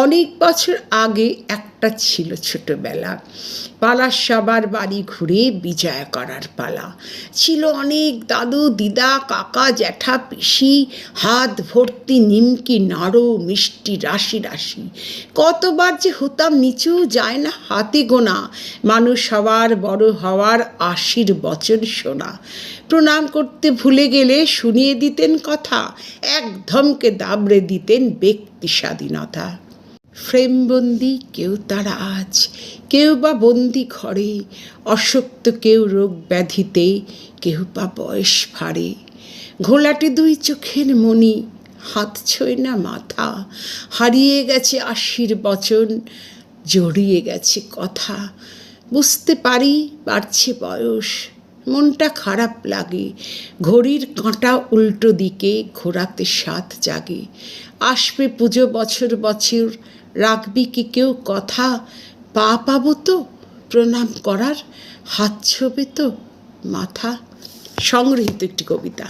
অনেক বছর আগে একটা ছিল ছোটবেলা, পালার সবার বাড়ি ঘুরে বিজয় করার পালা। ছিল অনেক দাদু দিদা কাকা জ্যাঠা পিসি, হাত ভর্তি নিমকি নাড়ু মিষ্টি রাশি রাশি। কতবার যে হতাম নিচু যায় না হাতে গোনা, মানুষ সবার বড় হওয়ার আশীর্বচন শোনা। প্রণাম করতে ভুলে গেলে শুনিয়ে দিতেন কথা, এক ধমকে দাবড়ে দিতেন ব্যক্তি স্বাধীনতা। ফ্রেমবন্দি কেউ তারা আজ, কেউ বা বন্দি ঘরে, অশক্ত কেউ রোগ ব্যাধিতে, কেউ বা বয়স ভারে। ঘোলাটে দুই চোখের মণি, হাত ছোঁয় না মাথা, হারিয়ে গেছে আশীর্বচন, জড়িয়ে গেছে কথা। বুঝতে পারি বাড়ছে বয়স, মনটা খারাপ লাগে, ঘড়ির কাঁটা উল্টো দিকে ঘোরাতে সাথ জাগে। আসবে পুজো বছর বছর, রাখবি কি কেউ কথা, পা পাবো তো প্রণাম করার, হাত ছোবে তো মাথা। সংগৃহীত একটি কবিতা।